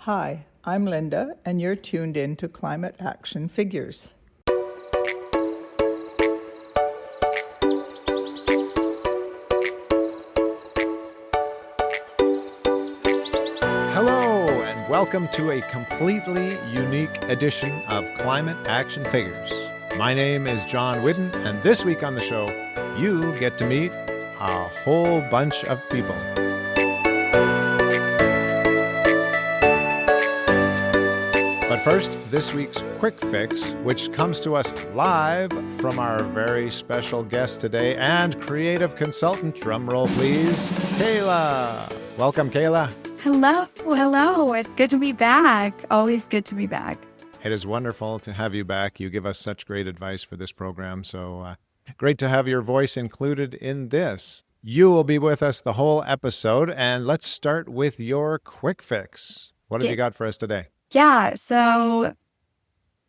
Hi, I'm Linda, and you're tuned in to Climate Action Figures. Hello, and welcome to a completely unique edition of Climate Action Figures. My name is John Whidden, and this week on the show, you get to meet a whole bunch of people. But first, this week's Quick Fix, which comes to us live from our very special guest today and creative consultant, drumroll please, Kayla. Welcome, Kayla. Hello. It's good to be back. Always good to be back. It is wonderful to have you back. You give us such great advice for this program, so great to have your voice included in this. You will be with us the whole episode, and let's start with your Quick Fix. What have you got for us today? Yeah, so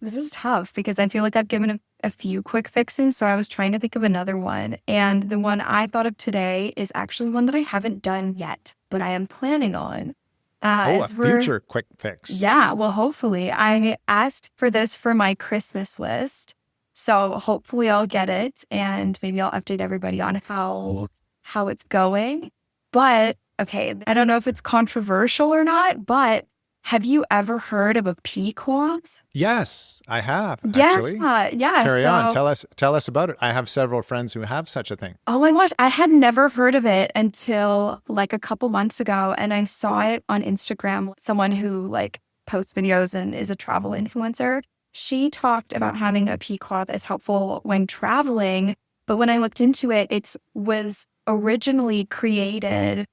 this is tough because I feel like I've given a few quick fixes, so I was trying to think of another one. And the one I thought of today is actually one that I haven't done yet, but I am planning on. A future quick fix. Yeah, well, hopefully. I asked for this for my Christmas list, so hopefully I'll get it, and maybe I'll update everybody on how it's going. But, okay, I don't know if it's controversial or not, but have you ever heard of a pea cloth? Yes, I have, actually. Yeah. Carry on. Tell us about it. I have several friends who have such a thing. Oh my gosh, I had never heard of it until like a couple months ago, and I saw it on Instagram. Someone who like posts videos and is a travel influencer. She talked about having a pea cloth as helpful when traveling, but when I looked into it, it was originally created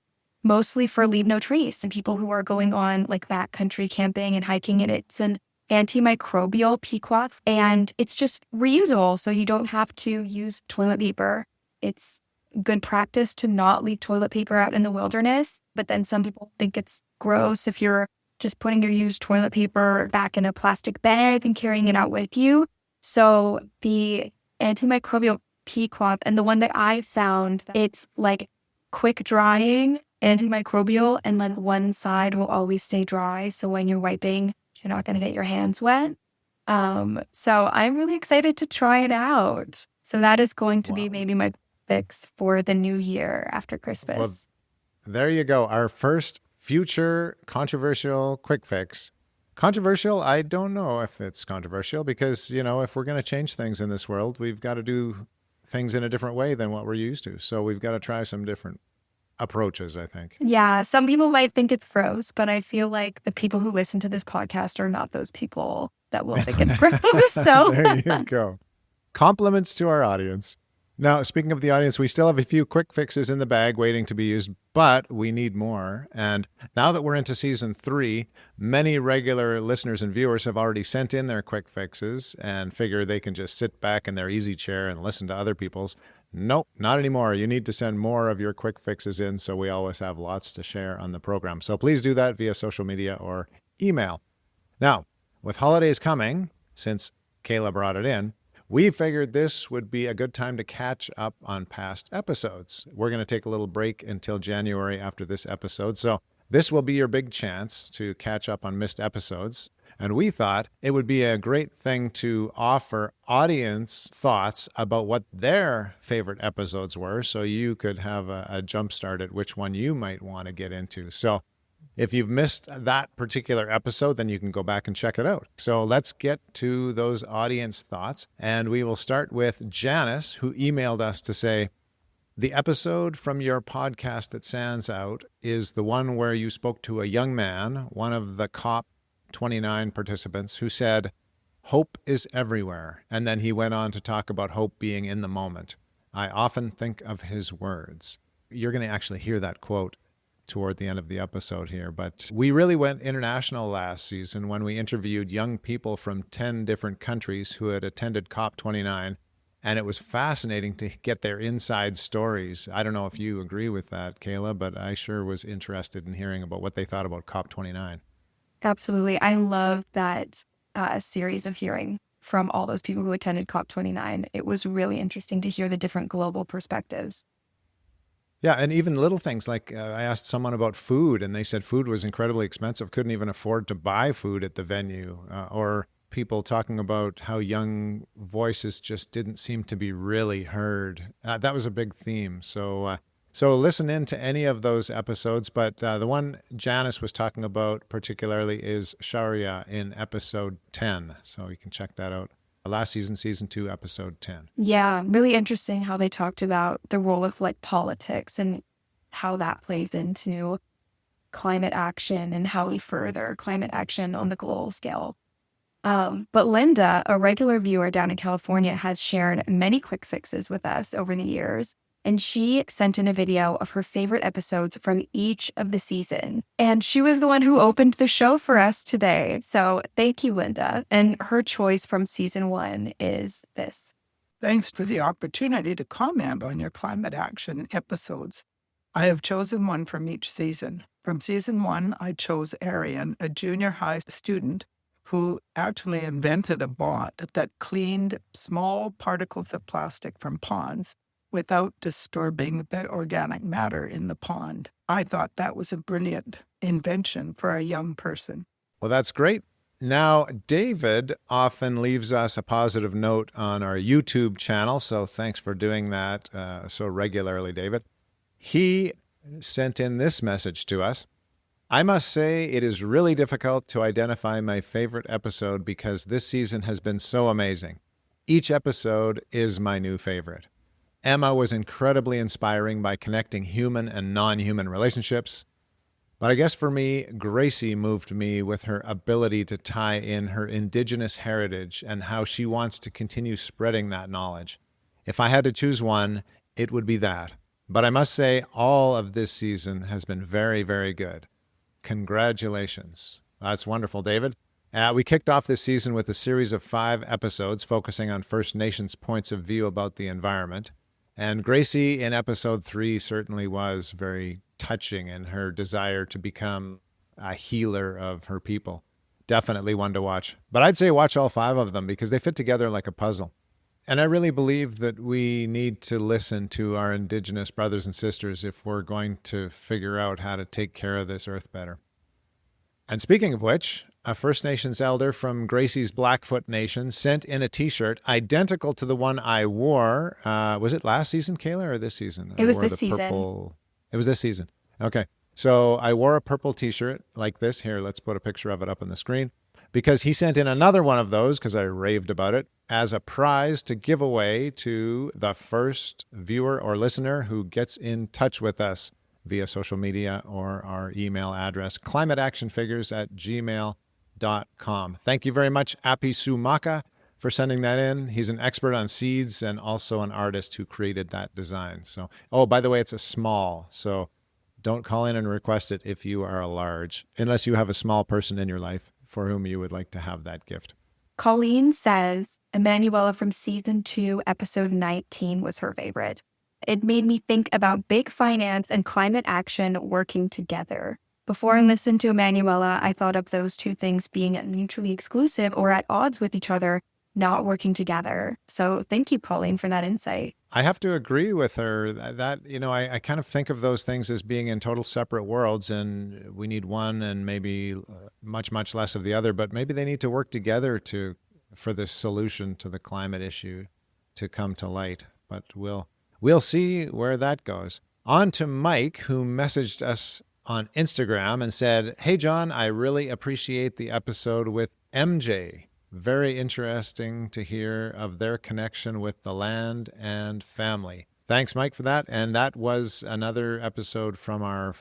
mostly for leave no trace and people who are going on like backcountry camping and hiking. And it's an antimicrobial pea cloth, and it's just reusable. So you don't have to use toilet paper. It's good practice to not leave toilet paper out in the wilderness. But then some people think it's gross if you're just putting your used toilet paper back in a plastic bag and carrying it out with you. So the antimicrobial pea cloth, and the one that I found, it's like quick drying, antimicrobial, and then one side will always stay dry. So when you're wiping, you're not going to get your hands wet. So I'm really excited to try it out. So that is going to be maybe my fix for the new year after Christmas. Well, there you go. Our first future controversial quick fix. Controversial? I don't know if it's controversial because, if we're going to change things in this world, we've got to do things in a different way than what we're used to. So we've got to try some different approaches, I think. Yeah, some people might think it's gross, but I feel like the people who listen to this podcast are not those people that will think it's gross. So there you go. Compliments to our audience. Now, speaking of the audience, we still have a few quick fixes in the bag waiting to be used, but we need more. And now that we're into season 3, many regular listeners and viewers have already sent in their quick fixes and figure they can just sit back in their easy chair and listen to other people's. Nope, not anymore. You need to send more of your quick fixes in so we always have lots to share on the program. So please do that via social media or email. Now, with holidays coming, since Kayla brought it in, we figured this would be a good time to catch up on past episodes. We're going to take a little break until January after this episode. So this will be your big chance to catch up on missed episodes. And we thought it would be a great thing to offer audience thoughts about what their favorite episodes were so you could have a jump start at which one you might want to get into. So if you've missed that particular episode, then you can go back and check it out. So let's get to those audience thoughts. And we will start with Janice, who emailed us to say, the episode from your podcast that stands out is the one where you spoke to a young man, one of the COP29 participants, who said, "Hope is everywhere." And then he went on to talk about hope being in the moment. I often think of his words. You're going to actually hear that quote toward the end of the episode here. But we really went international last season when we interviewed young people from 10 different countries who had attended COP29. And it was fascinating to get their inside stories. I don't know if you agree with that, Kayla, but I sure was interested in hearing about what they thought about COP29. Absolutely. I love that series of hearing from all those people who attended COP29. It was really interesting to hear the different global perspectives. Yeah, and even little things like I asked someone about food, and they said food was incredibly expensive, couldn't even afford to buy food at the venue, or people talking about how young voices just didn't seem to be really heard. That was a big theme. So listen in to any of those episodes, but the one Janice was talking about particularly is Sharia in episode 10. So you can check that out. Last season, season 2, episode 10. Yeah, really interesting how they talked about the role of like politics and how that plays into climate action and how we further climate action on the global scale. But Linda, a regular viewer down in California, has shared many quick fixes with us over the years. And she sent in a video of her favorite episodes from each of the season. And she was the one who opened the show for us today. So thank you, Linda. And her choice from season 1 is this. Thanks for the opportunity to comment on your climate action episodes. I have chosen one from each season. From season 1, I chose Arian, a junior high student who actually invented a bot that cleaned small particles of plastic from ponds without disturbing the organic matter in the pond. I thought that was a brilliant invention for a young person. Well, that's great. Now, David often leaves us a positive note on our YouTube channel, so thanks for doing that so regularly, David. He sent in this message to us. I must say it is really difficult to identify my favorite episode because this season has been so amazing. Each episode is my new favorite. Emma was incredibly inspiring by connecting human and non-human relationships. But I guess for me, Gracie moved me with her ability to tie in her Indigenous heritage and how she wants to continue spreading that knowledge. If I had to choose one, it would be that. But I must say, all of this season has been very, very good. Congratulations. That's wonderful, David. We kicked off this season with a series of 5 episodes focusing on First Nations points of view about the environment. And Gracie in episode 3 certainly was very touching in her desire to become a healer of her people. Definitely one to watch. But I'd say watch all 5 of them because they fit together like a puzzle. And I really believe that we need to listen to our Indigenous brothers and sisters if we're going to figure out how to take care of this earth better. And speaking of which, a First Nations elder from Gracie's Blackfoot Nation sent in a T-shirt identical to the one I wore. Was it last season, Kayla, or this season? It was this season. It was this season. Okay. So I wore a purple T-shirt like this. Here, let's put a picture of it up on the screen. Because he sent in another one of those, because I raved about it, as a prize to give away to the first viewer or listener who gets in touch with us via social media or our email address, climateactionfigures@gmail.com. Thank you very much, Api Sumaka, for sending that in. He's an expert on seeds and also an artist who created that design. So, oh, by the way, it's a small, so don't call in and request it if you are a large, unless you have a small person in your life for whom you would like to have that gift. Colleen says Emanuela from season 2, episode 19 was her favorite. It made me think about big finance and climate action working together. Before I listened to Emanuela, I thought of those two things being mutually exclusive or at odds with each other, not working together. So thank you, Colleen, for that insight. I have to agree with her that I kind of think of those things as being in total separate worlds, and we need one and maybe much, much less of the other, but maybe they need to work together for the solution to the climate issue to come to light. But we'll see where that goes. On to Mike, who messaged us on Instagram and said, "Hey, John, I really appreciate the episode with MJ. Very interesting to hear of their connection with the land and family." Thanks, Mike, for that. And that was another episode from our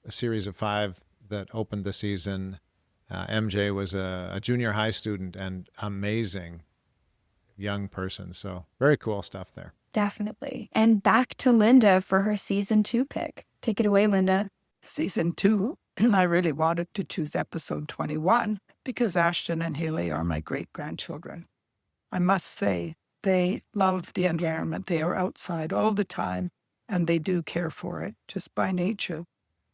series of 5 that opened the season. MJ was a junior high student and amazing young person. So very cool stuff there. Definitely. And back to Linda for her season 2 pick. Take it away, Linda. Season 2, I really wanted to choose episode 21 because Ashton and Haley are my great-grandchildren. I must say, they love the environment. They are outside all the time, and they do care for it just by nature.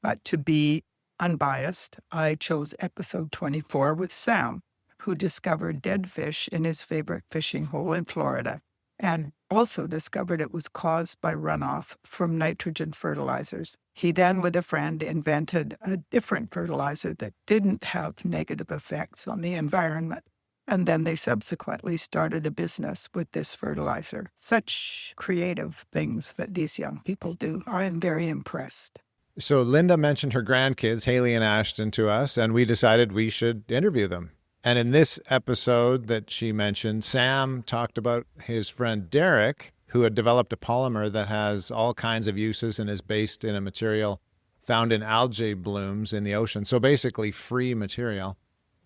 But to be unbiased, I chose episode 24 with Sam, who discovered dead fish in his favorite fishing hole in Florida. and also discovered it was caused by runoff from nitrogen fertilizers. He then, with a friend, invented a different fertilizer that didn't have negative effects on the environment. And then they subsequently started a business with this fertilizer. Such creative things that these young people do. I am very impressed. So Linda mentioned her grandkids, Haley and Ashton, to us, and we decided we should interview them. And in this episode that she mentioned, Sam talked about his friend Derek, who had developed a polymer that has all kinds of uses and is based in a material found in algae blooms in the ocean. So basically free material,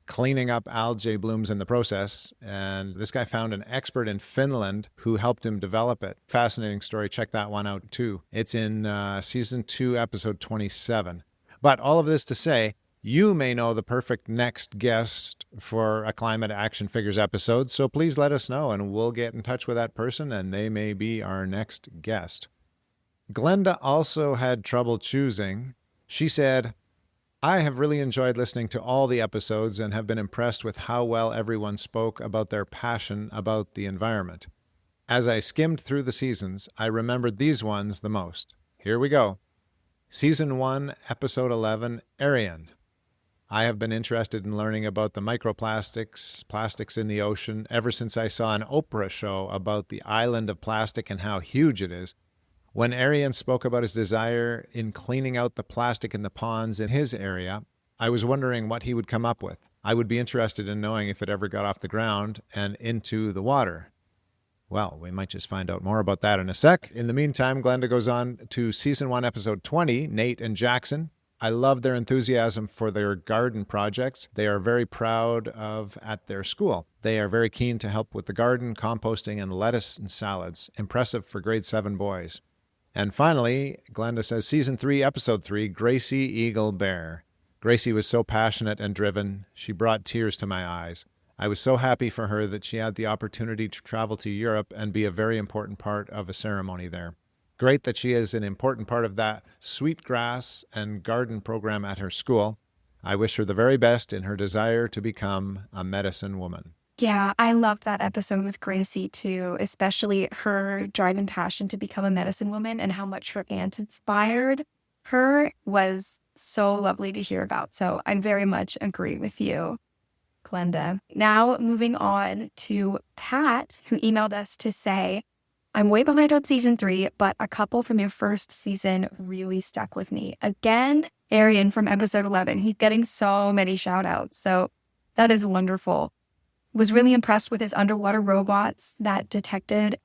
cleaning up algae blooms in the process. And this guy found an expert in Finland who helped him develop it. Fascinating story. Check that one out too. It's in season 2, episode 27. But all of this to say, you may know the perfect next guest for a Climate Action Figures episode, so please let us know and we'll get in touch with that person and they may be our next guest. Glenda also had trouble choosing. She said, I have really enjoyed listening to all the episodes and have been impressed with how well everyone spoke about their passion about the environment. As I skimmed through the seasons, I remembered these ones the most. Here we go. Season 1, Episode 11, Arian. I have been interested in learning about the microplastics, plastics in the ocean, ever since I saw an Oprah show about the island of plastic and how huge it is. When Arian spoke about his desire in cleaning out the plastic in the ponds in his area, I was wondering what he would come up with. I would be interested in knowing if it ever got off the ground and into the water. Well, we might just find out more about that in a sec. In the meantime, Glenda goes on to Season 1, Episode 20, Nate and Jackson. I love their enthusiasm for their garden projects they are very proud of at their school. They are very keen to help with the garden, composting, and lettuce and salads. Impressive for grade 7 boys. And finally, Glenda says, Season 3, Episode 3, Gracie Eagle Bear. Gracie was so passionate and driven. She brought tears to my eyes. I was so happy for her that she had the opportunity to travel to Europe and be a very important part of a ceremony there. Great that she is an important part of that sweetgrass and garden program at her school. I wish her the very best in her desire to become a medicine woman. Yeah, I loved that episode with Gracie too, especially her drive and passion to become a medicine woman and how much her aunt inspired her was so lovely to hear about. So I very much agree with you, Glenda. Now moving on to Pat, who emailed us to say, I'm way behind on season 3, but a couple from your first season really stuck with me. Again, Arian from episode 11. He's getting so many shout outs. So that is wonderful. Was really impressed with his underwater robots that detected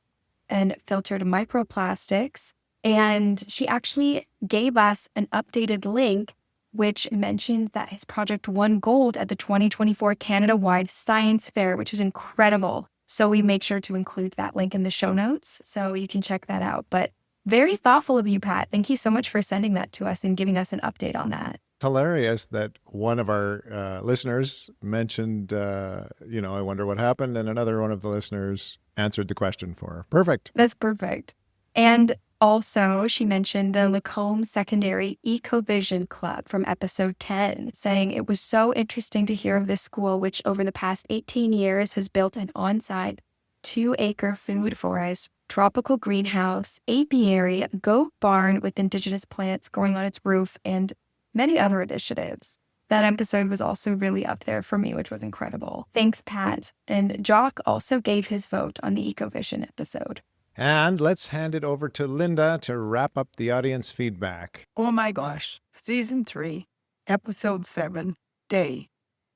and filtered microplastics. And she actually gave us an updated link, which mentioned that his project won gold at the 2024 Canada-wide Science Fair, which is incredible. So we make sure to include that link in the show notes so you can check that out. But very thoughtful of you, Pat. Thank you so much for sending that to us and giving us an update on that. It's hilarious that one of our listeners mentioned, I wonder what happened. And another one of the listeners answered the question for her. Perfect. That's perfect. And also, she mentioned the Lacombe Secondary Ecovision Club from episode 10, saying it was so interesting to hear of this school, which over the past 18 years has built an on-site 2-acre food forest, tropical greenhouse, apiary, goat barn with indigenous plants growing on its roof, and many other initiatives. That episode was also really up there for me, which was incredible. Thanks, Pat. And Jock also gave his vote on the Ecovision episode. And let's hand it over to Linda to wrap up the audience feedback. Oh my gosh. Season 3, Episode 7, Day.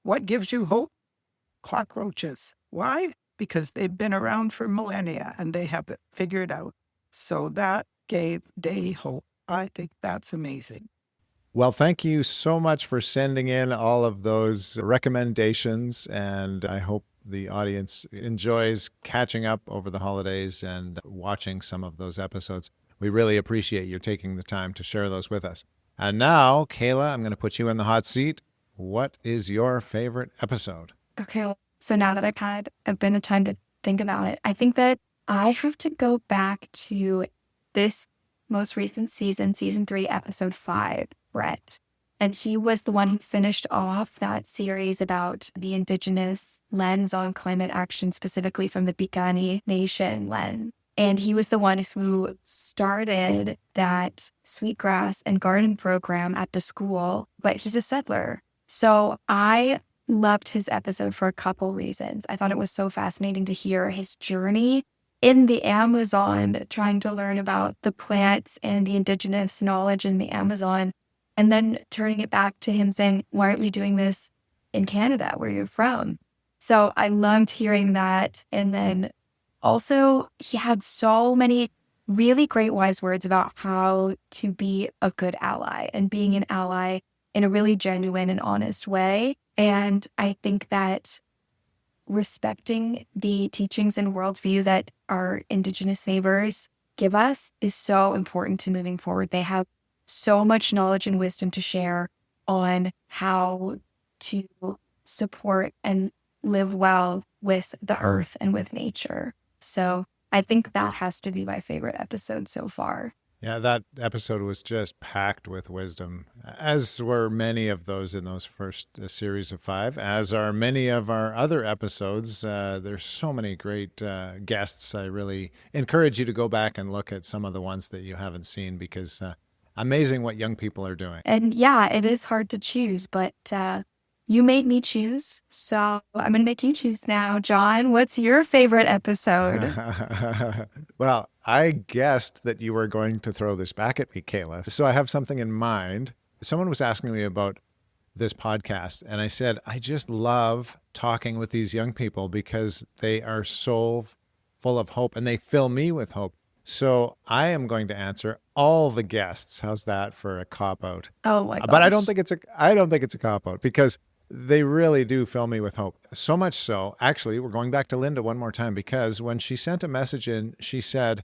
What gives you hope? Cockroaches. Why? Because they've been around for millennia and they have it figured out. So that gave Day hope. I think that's amazing. Well, thank you so much for sending in all of those recommendations, and I hope the audience enjoys catching up over the holidays and watching some of those episodes. We really appreciate you taking the time to share those with us. And now, Kayla, I'm going to put you in the hot seat. What is your favorite episode? Okay, so now that I've had a bit of time to think about it, I think that I have to go back to this most recent season, season 3, episode 5, Brett. And he was the one who finished off that series about the indigenous lens on climate action, specifically from the Bikini Nation lens. And he was the one who started that sweetgrass and garden program at the school, but he's a settler. So I loved his episode for a couple reasons. I thought it was so fascinating to hear his journey in the Amazon, trying to learn about the plants and the indigenous knowledge in the Amazon, and then turning it back to him saying, why aren't we doing this in Canada, where you're from? So I loved hearing that. And then also, he had so many really great wise words about how to be a good ally and being an ally in a really genuine and honest way. And I think that respecting the teachings and worldview that our Indigenous neighbors give us is so important to moving forward. They have so much knowledge and wisdom to share on how to support and live well with the earth and with nature. So I think that has to be my favorite episode so far. Yeah, that episode was just packed with wisdom, as were many of those in those first series of 5, as are many of our other episodes. There's so many great guests. I really encourage you to go back and look at some of the ones that you haven't seen, because amazing what young people are doing. And yeah, it is hard to choose, but you made me choose. So I'm going to make you choose now. John, what's your favorite episode? Well, I guessed that you were going to throw this back at me, Kayla. So I have something in mind. Someone was asking me about this podcast, and I said, I just love talking with these young people because they are so full of hope and they fill me with hope. So I am going to answer all the guests. How's that for a cop-out? Oh my gosh. But I don't think it's a cop-out, because they really do fill me with hope. So much so, actually, we're going back to Linda one more time, because when she sent a message in, she said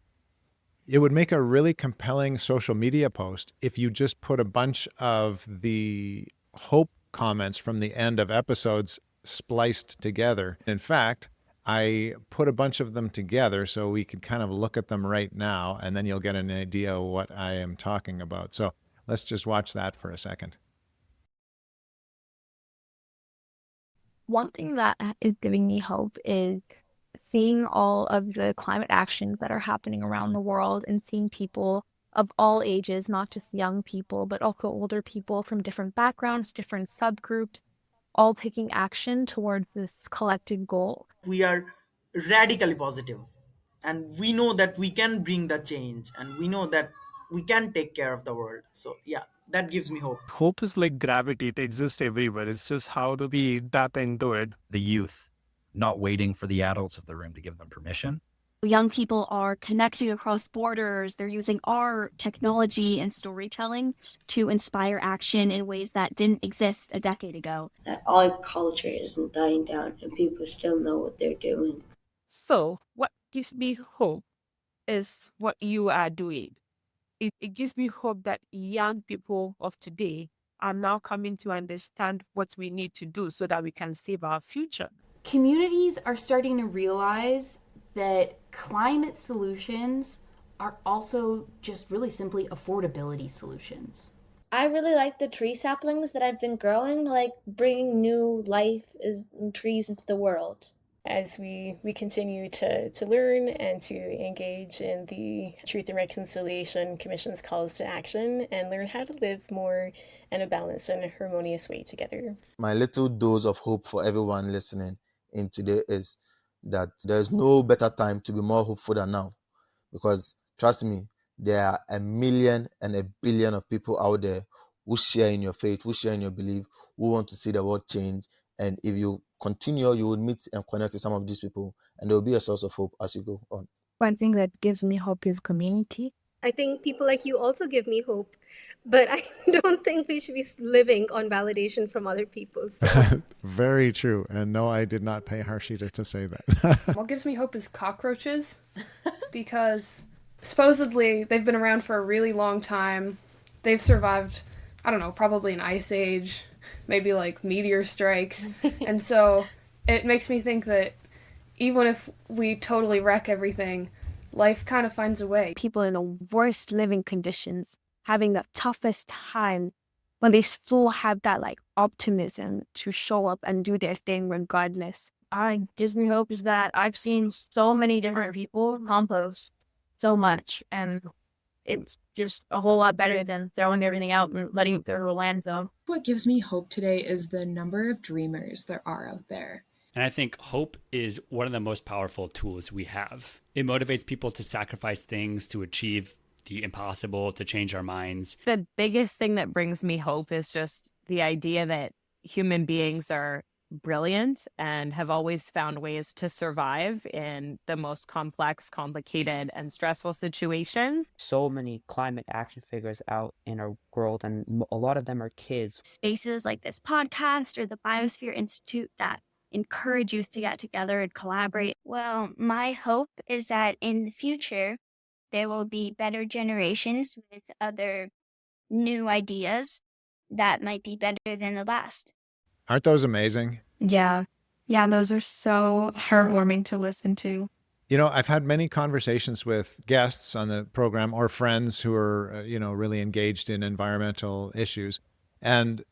it would make a really compelling social media post if you just put a bunch of the hope comments from the end of episodes spliced together. In fact, I put a bunch of them together so we could kind of look at them right now, and then you'll get an idea of what I am talking about. So let's just watch that for a second. One thing that is giving me hope is seeing all of the climate actions that are happening around the world, and seeing people of all ages, not just young people, but also older people from different backgrounds, different subgroups, all taking action towards this collective goal. We are radically positive, and we know that we can bring the change, and we know that we can take care of the world. So yeah, that gives me hope. Hope is like gravity. It exists everywhere. It's just how do we tap into it? The youth, not waiting for the adults of the room to give them permission. Young people are connecting across borders. They're using art, technology, and storytelling to inspire action in ways that didn't exist a decade ago. That our culture isn't dying down and people still know what they're doing. So what gives me hope is what you are doing. It gives me hope that young people of today are now coming to understand what we need to do so that we can save our future. Communities are starting to realize that climate solutions are also just really simply affordability solutions. I really like the tree saplings that I've been growing, like bringing new life in trees into the world. As we continue to learn and to engage in the Truth and Reconciliation Commission's calls to action, and learn how to live more in a balanced and harmonious way together. My little dose of hope for everyone listening in today is that there's no better time to be more hopeful than now. Because trust me, there are 1 million and 1 billion of people out there who share in your faith, who share in your belief, who want to see the world change. And if you continue, you will meet and connect with some of these people, and there will be a source of hope as you go on. One thing that gives me hope is community. I think people like you also give me hope, but I don't think we should be living on validation from other people. So. Very true. And no, I did not pay Harshita to say that. What gives me hope is cockroaches, because supposedly they've been around for a really long time. They've survived, I don't know, probably an ice age, maybe like meteor strikes. And so it makes me think that even if we totally wreck everything, life kind of finds a way. People in the worst living conditions, having the toughest time, but they still have that like optimism to show up and do their thing regardless. Gives me hope is that I've seen so many different people compost so much, and it's just a whole lot better than throwing everything out and letting it go to a landfill. What gives me hope today is the number of dreamers there are out there. And I think hope is one of the most powerful tools we have. It motivates people to sacrifice things to achieve the impossible, to change our minds. The biggest thing that brings me hope is just the idea that human beings are brilliant and have always found ways to survive in the most complex, complicated, and stressful situations. So many climate action figures out in our world, and a lot of them are kids. Spaces like this podcast or the Biosphere Institute that encourage youth to get together and collaborate. Well, my hope is that in the future, there will be better generations with other new ideas that might be better than the last. Aren't those amazing? Yeah. Yeah, those are so heartwarming to listen to. You know, I've had many conversations with guests on the program or friends who are, really engaged in environmental issues. And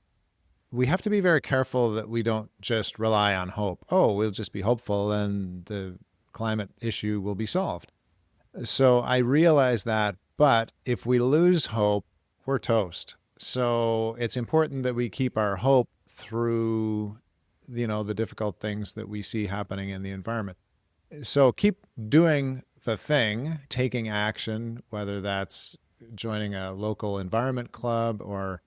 we have to be very careful that we don't just rely on hope. Oh, we'll just be hopeful and the climate issue will be solved. So I realize that, but if we lose hope, we're toast. So it's important that we keep our hope through, the difficult things that we see happening in the environment. So keep doing the thing, taking action, whether that's joining a local environment club or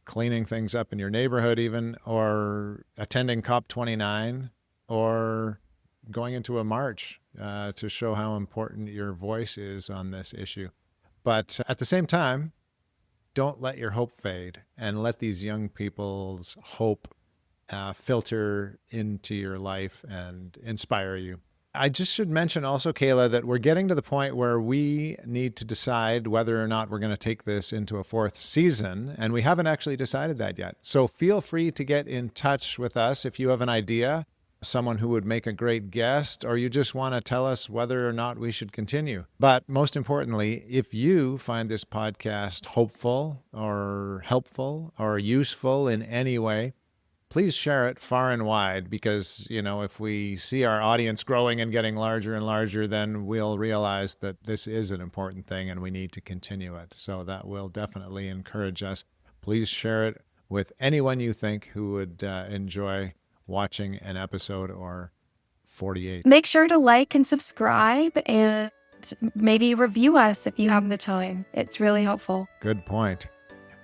cleaning things up in your neighborhood even, or attending COP29, or going into a march to show how important your voice is on this issue. But at the same time, don't let your hope fade and let these young people's hope filter into your life and inspire you. I just should mention also, Kayla, that we're getting to the point where we need to decide whether or not we're going to take this into a fourth season, and we haven't actually decided that yet. So feel free to get in touch with us if you have an idea, someone who would make a great guest, or you just want to tell us whether or not we should continue. But most importantly, if you find this podcast hopeful or helpful or useful in any way, please share it far and wide, because, if we see our audience growing and getting larger and larger, then we'll realize that this is an important thing and we need to continue it. So that will definitely encourage us. Please share it with anyone you think who would enjoy watching an episode or 48. Make sure to like and subscribe and maybe review us if you have the time. It's really helpful. Good point.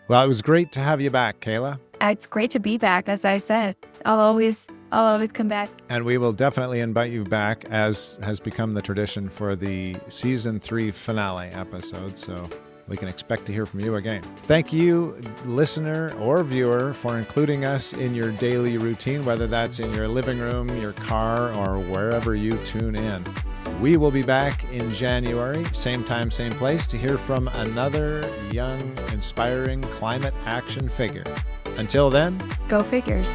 Well, it was great to have you back, Kayla. It's great to be back, as I said. I'll always come back. And we will definitely invite you back, as has become the tradition for the season 3 finale episode. So we can expect to hear from you again. Thank you, listener or viewer, for including us in your daily routine, whether that's in your living room, your car, or wherever you tune in. We will be back in January, same time, same place, to hear from another young, inspiring climate action figure. Until then, go figures.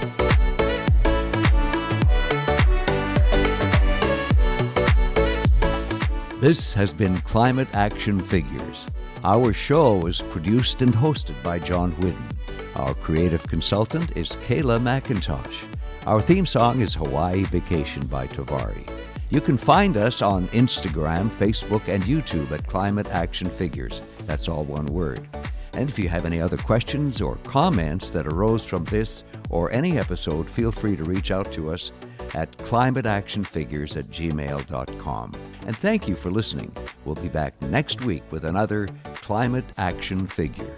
This has been Climate Action Figures. Our show is produced and hosted by John Whidden. Our creative consultant is Kayla McIntosh. Our theme song is Hawaii Vacation by Tovari. You can find us on Instagram, Facebook, and YouTube at Climate Action Figures. That's all one word. And if you have any other questions or comments that arose from this or any episode, feel free to reach out to us at climateactionfigures@gmail.com. And thank you for listening. We'll be back next week with another Climate Action Figure.